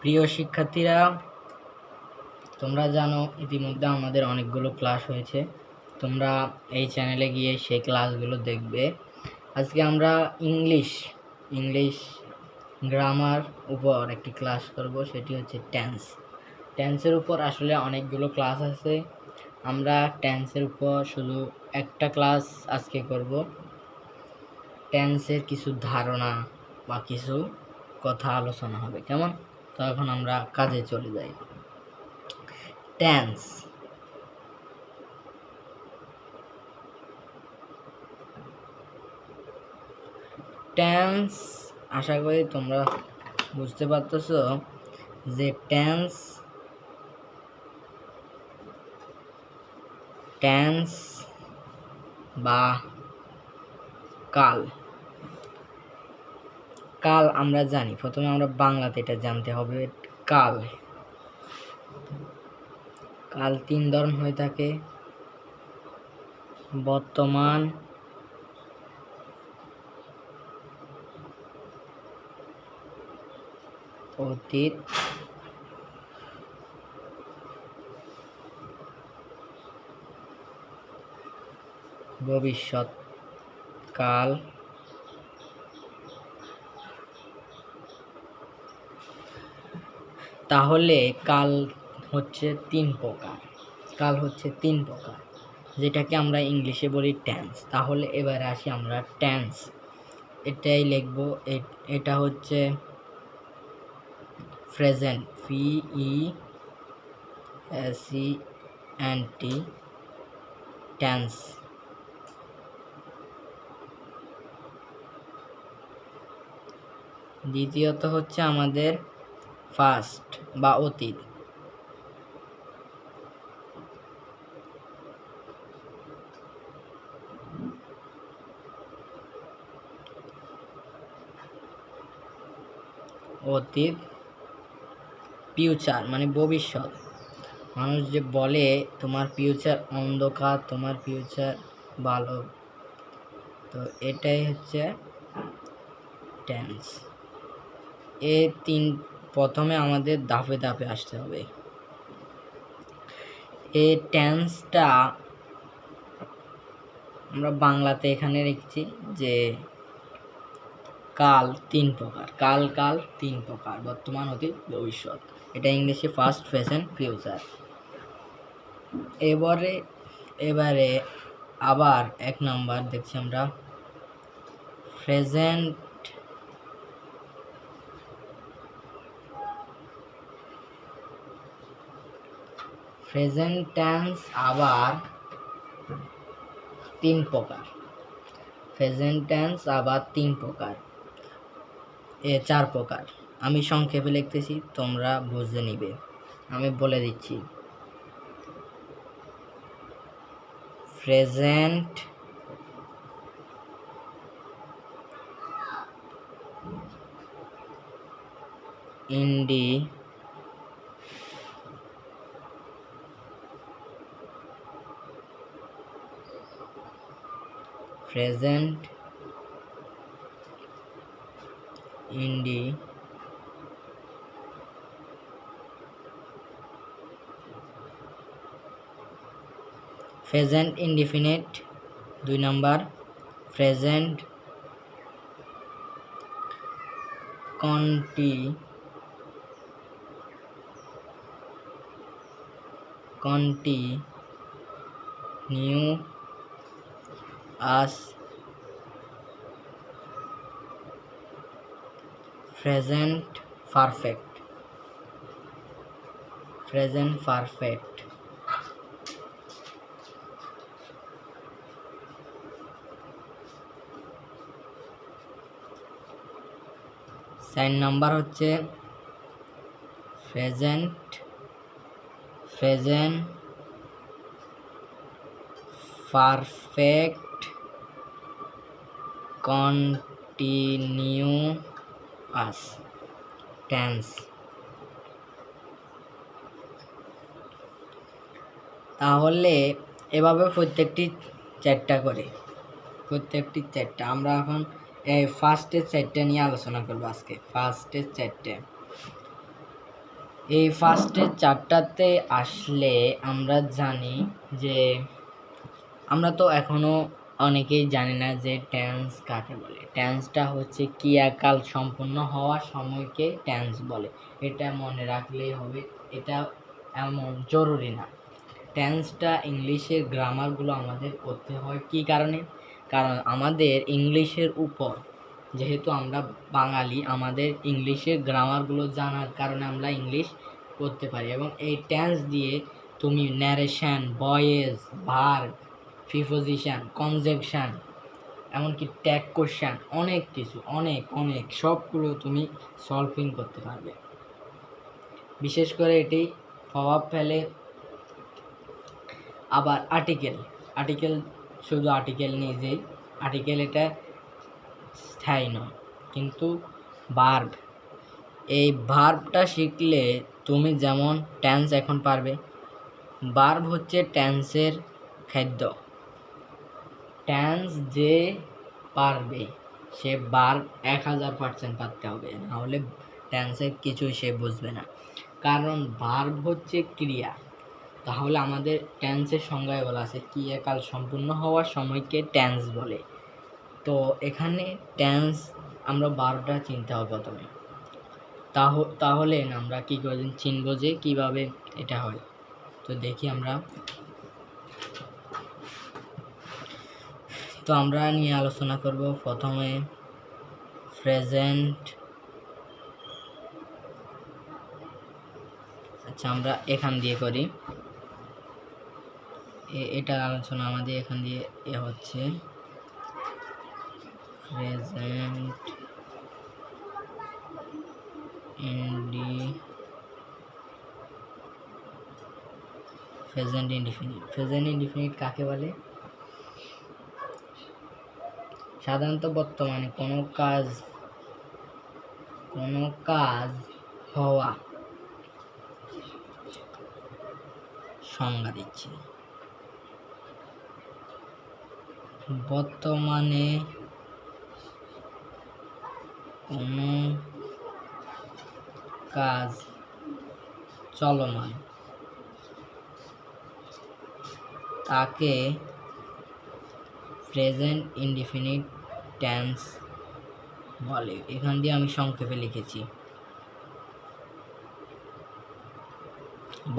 প্রিয় শিক্ষার্থীরা, তোমরা জানো ইতিমধ্যে আমাদের অনেকগুলো ক্লাস হয়েছে। তোমরা এই চ্যানেলে গিয়ে সেই ক্লাসগুলো দেখবে। আজকে আমরা ইংলিশ গ্রামার উপর একটি ক্লাস করব, সেটি হচ্ছে টেন্সের উপর। আসলে অনেকগুলো ক্লাস আছে, আমরা টেন্সের উপর শুধু একটা ক্লাস আজকে করব। টেন্সের কিছু ধারণা বা কিছু কথা আলোচনা হবে, কেমন? তো এখন আমরা কাজে চলে যাই। টেন্স আশা করি তোমরা বুঝতে পারতেছো যে টেন্স বা কাল আমরা জানি। প্রথমে আমরা বাংলাতে এটা জানতে হবে। কাল 3 ধরন হয়ে থাকে: বর্তমান, অতীত, ভবিষ্যৎ কাল। তাহলে কাল হচ্ছে 3 প্রকার, যেটাকে আমরা ইংলিশে বলি টেন্স। তাহলে এবারে আসি আমরা টেন্স, এটাই লিখব। এটা হচ্ছে প্রেজেন্ট, PESENT, টেন্স। দ্বিতীয়ত হচ্ছে আমাদের ফাস্ট বা অতীত। ফিউচার মানে ভবিষ্যৎ। মানুষ যে বলে তোমার ফিউচার অন্ধকার, তোমার ফিউচার ভালো, তো এটাই হচ্ছে টেন্স। প্রথমে আমাদের ধাপে ধাপে আসতে হবে। এই টেন্সটা আমরা বাংলাতে এখানে লিখছি যে কাল 3 প্রকার, কাল 3 প্রকার: বর্তমান, অতীত, ভবিষ্যৎ। এটা ইংলিশে ফাস্ট, প্রেজেন্ট, ফিউচার। এবারে আবার 1 নাম্বার দেখছি আমরা প্রেজেন্ট টেন্স। আবার 3 প্রকার। প্রেজেন্ট টেন্স আবার 3 প্রকার, 4 প্রকার। আমি সংক্ষেপে লিখতেছি, তোমরা বুঝে নিবে। আমি বলে দিচ্ছি: present present indefinite. 2 number present continuous, present perfect. 4 number হচ্ছে প্রেজেন্ট পারফেক্ট কন্টিনিউয়াস টেন্স। তাহলে এভাবে প্রত্যেকটি 4টা করে, আমরা এখন এই ফার্স্টের 4টা নিয়ে আলোচনা করবো আজকে। ফার্স্টের 4টে এই ফার্স্টের চারটাতে আসলে আমরা জানি যে আমরা তো এখনো অনেকেই জানি না যে টেন্স কাকে বলে। টেন্সটা হচ্ছে ক্রিয়াকাল সম্পন্ন হওয়ার সময়কে টেন্স বলে। এটা মনে রাখলেই হবে, এটা এমন জরুরি না। টেন্সটা ইংলিশের গ্রামারগুলো আমাদের করতে হয় কী কারণে? কারণ আমাদের ইংলিশের উপর, যেহেতু আমরা বাঙালি, আমাদের ইংলিশের গ্রামারগুলো জানার কারণে আমরা ইংলিশ করতে পারি। এবং এই টেন্স দিয়ে তুমি narration, voice, verb, preposition, conjunction, এমনকি ট্যাগ কোশ্চেন, অনেক কিছু, অনেক সবগুলো তুমি সলভিং করতে পারবে। বিশেষ করে এটি প্রভাব ফেলে আবার আর্টিকেল শুধু আর্টিকেল নিজেই, আর্টিকেল এটা স্থায়ী নয়। কিন্তু ভার্ব, এই ভার্বটা শিখলে তুমি যেমন টেন্স এখন পারবে। ভার্ব হচ্ছে টেন্সের খাদ্য। টেন্স যে পারবে সে ভার্ব 1000% পারতে হবে, নাহলে টেন্সের কিছুই সে বুঝবে না। কারণ ভার্ব হচ্ছে ক্রিয়া। তাহলে আমাদের টেন্সের সংজ্ঞায় বলা আছে ক্রিয়াকাল সম্পূর্ণ হওয়ার সময়কে টেন্স বলে। তো এখানে টেন্স আমরা ভার্বটা চিনতে হবে প্রথমে, তাহলে আমরা কী করে চিনব যে কীভাবে এটা হয়। তো দেখি আমরা নিয়ে আলোচনা করব প্রথমে প্রেজেন্ট। আচ্ছা, আমরা এখান দিয়ে করি, এটা আলোচনা আমাদের এখান দিয়ে হচ্ছে প্রেজেন্ট ইনডিফিনিট কাকে বলে? সাধারণত বর্তমানে কোনো কাজ হওয়া সংজ্ঞা দিচ্ছি। বর্তমানে কোনো কাজ চলমান, তাকে প্রেজেন্ট ইনডিফিনিট টেন্স বলে। এখান দিয়ে আমি সংক্ষেপে লিখেছি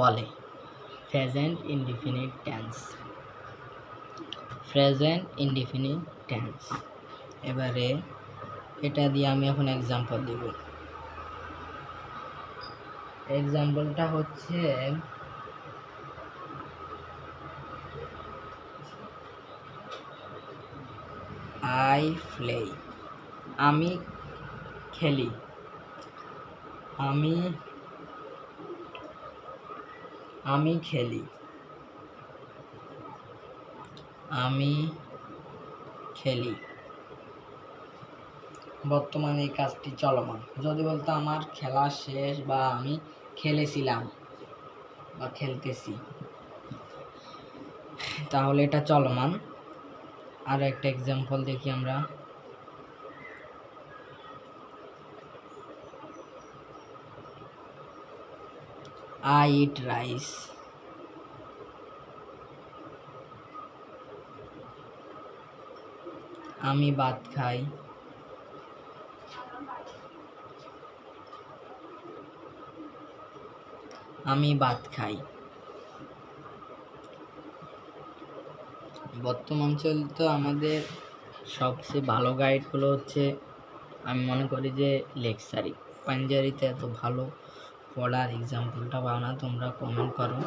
বলে প্রেজেন্ট ইনডিফিনিট টেন্স। এবারে এটা দিয়ে আমি এখন এক্সাম্পল দেব। এক্সাম্পলটা হচ্ছে আই প্লে, আমি খেলি। বর্তমানে এই কাজটি চলমান। যদি বলতো আমার খেলা শেষ বা আমি খেলেছিলাম বা খেলতেছি, তাহলে এটা চলমান। আর একটা এক্সাম্পল দেখি আমরা। আই ইট রাইস, আমি ভাত খাই। বর্তমান চলতে আমাদের সবচেয়ে ভালো গাইডগুলো হচ্ছে, আমি মনে করি যে লেকচারি। পাঞ্জাবিতে এত ভালো পড়ার এক্সাম্পলটা পাও না, তোমরা কমেন্ট করো।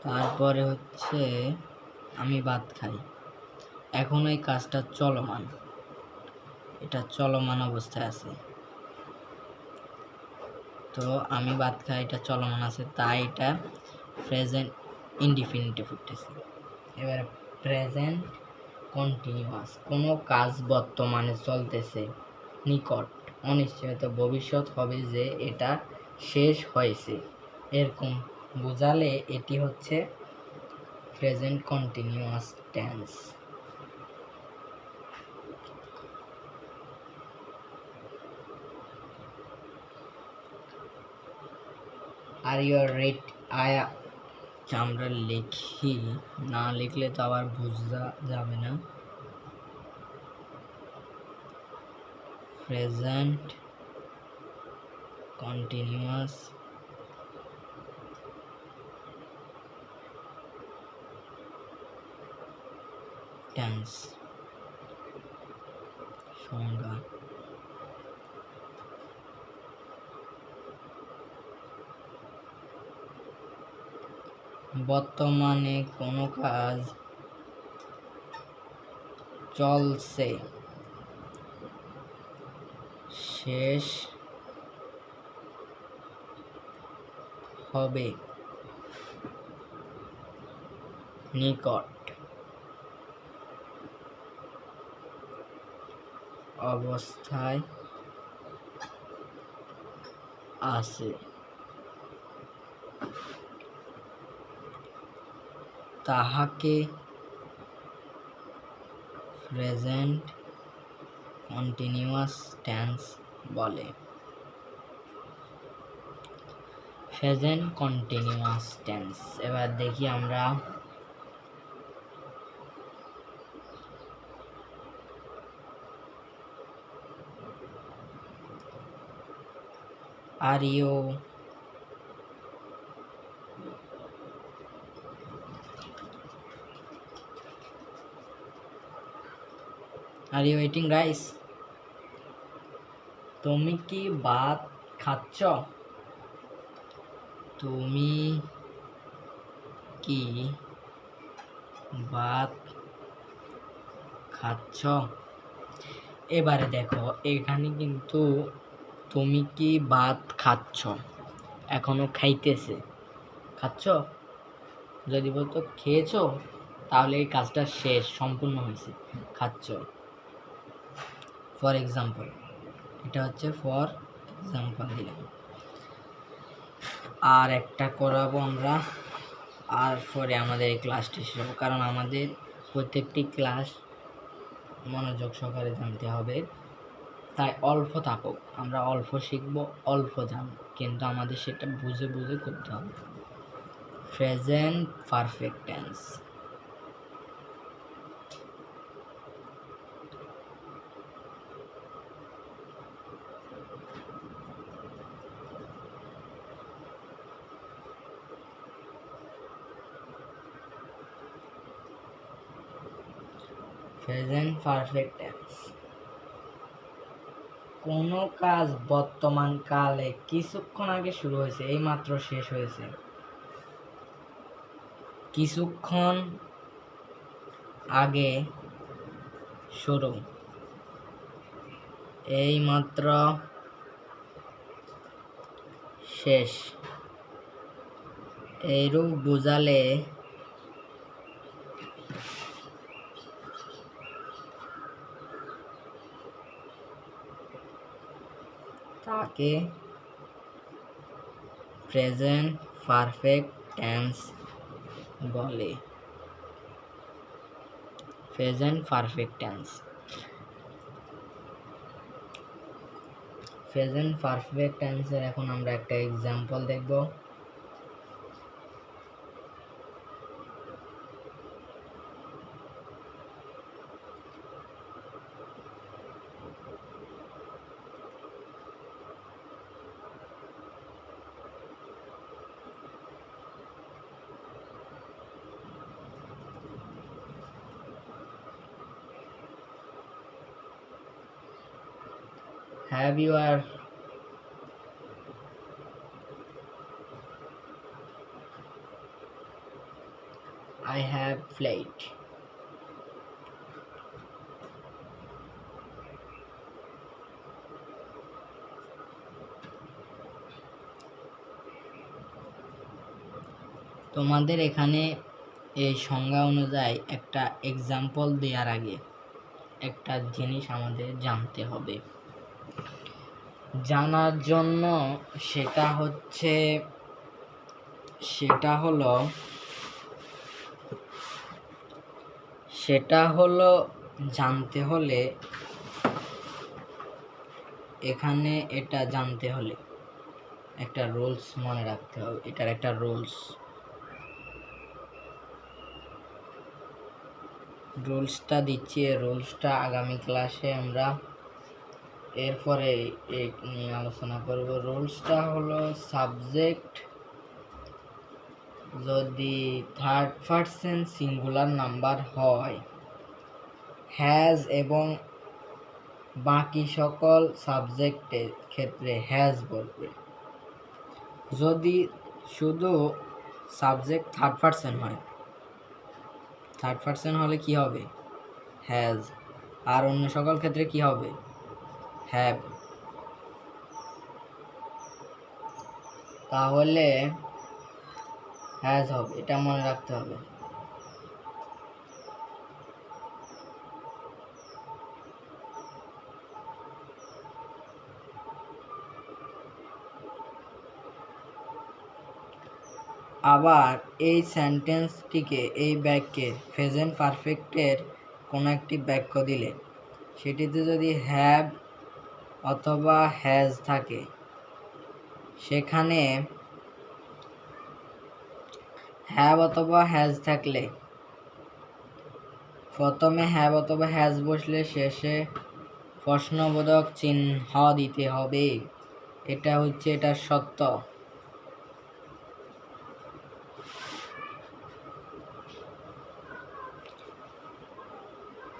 তারপরে হচ্ছে আমি ভাত খাই, এখন এই কাজটা চলমান, এটা চলমান অবস্থায় আছে। তো আমি ভাত খাই, এটা চলমান আছে, তাই এটা প্রেজেন্ট ইনডিফিনিটে ফুটতেছে। এবার প্রেজেন্ট কন্টিনিউয়াস, কোনো কাজ বর্তমানে চলতেছে, নিকট, অনিশ্চিত ভবিষ্যৎ হবে যে এটা শেষ হয়েছে, এরকম বোঝালে এটি হচ্ছে প্রেজেন্ট কন্টিনিউয়াস টেন্স। আর ইউ রেড আয়া আমরা লিখি, না লিখলে তো আবার বোঝা যাবে না। প্রেজেন্ট কন্টিনিউয়াস টেন্স সংজ্ঞা। বর্তমানে কোনো কাজ চলছে, শেষ হবে, নিকট, অবস্থায় আছে, তাহাকে প্রেজেন্ট কন্টিনিউয়াস টেন্স বলে। Present continuous tense. এবার দেখি আমরা আর ইউ ইটিং রাইস? তুমি কি ভাত খাচ্ছ? তুমি কি ভাত খাচ্ছ? এবারে দেখো এখানে কিন্তু তুমি কি ভাত খাচ্ছ, এখনো খাইতেছে, খাচ্ছ। যদি বলতো খেয়েছো তাহলে এই কাজটা শেষ, সম্পূর্ণ হয়েছে, খাচ্ছ। ফর এক্সাম্পল, এটা হচ্ছে ফর এক্সাম্পল দিলাম। আর একটা করাবো আমরা, আর পরে আমাদের এই ক্লাসটি শেষ হবে, কারণ আমাদের প্রত্যেকটি ক্লাস মনোযোগ সহকারে জানতে হবে। তাই অল্প থাকুক, আমরা অল্প শিখবো, অল্প জানব, কিন্তু আমাদের সেটা বুঝে বুঝে করতে হবে। Present perfect tense. Present perfect tense. কোনো কাজ বর্তমান কালে কিছুক্ষণ আগে শুরু হয়েছে, এইমাত্র শেষ হয়েছে। কিছুক্ষণ আগে শুরু, এইমাত্র শেষ। এইরূপ বোঝালে তাকে প্রেজেন্ট পারফেক্ট টেন্স বলে। Present perfect tense. Present perfect টেন্সের এখন আমরা একটা এক্সাম্পল দেখব। Have you are I have played. তোমাদের এখানে এই সংজ্ঞা অনুযায়ী একটা এক্সাম্পল দেওয়ার আগে একটা জিনিস আমাদের জানতে হবে, জানার জন্য সেটা হলো জানতে হলে, এখানে এটা জানতে হলে একটা রুলস মনে রাখতে হবে, এটার একটা রুলসটা দিচ্ছি। এই রুলসটা আগামী ক্লাসে আমরা এরপরে এই নিয়ে আলোচনা করব। রুলসটা হলো সাবজেক্ট যদি থার্ড পারসন সিঙ্গুলার নাম্বার হয়, হ্যাজ এবং বাকি সকল সাবজেক্টের ক্ষেত্রে হ্যাজ বলবে। যদি শুধু সাবজেক্ট থার্ড পারসন হয়, থার্ড পারসন হলে কি হবে? হ্যাজ। আর অন্য সকল ক্ষেত্রে কি হবে? হ্যাভ। তাহলে হ্যাজ হবে, এটা মনে রাখতে হবে। আবার এই সেন্টেন্সটিকে, এই বাক্যের প্রেজেন্ট পারফেক্টের কোনো একটি বাক্য দিলে সেটিতে যদি হ্যাভ অথবা হ্যাজ থাকে, সেখানে হ্যাভ অথবা হ্যাজ থাকলে প্রথমে হ্যাভ অথবা হ্যাজ বসলে শেষে প্রশ্নবোধক চিহ্ন দিতে হবে। এটা হচ্ছে এটার সত্য।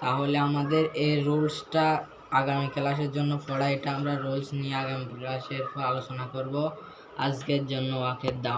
তাহলে আমাদের এই রুলসটা আগামী ক্লাসের জন্য পড়া, এটা আমরা রুলস নিয়ে আগামী ক্লাসের আলোচনা করব। আজকের জন্য ওকে দাও।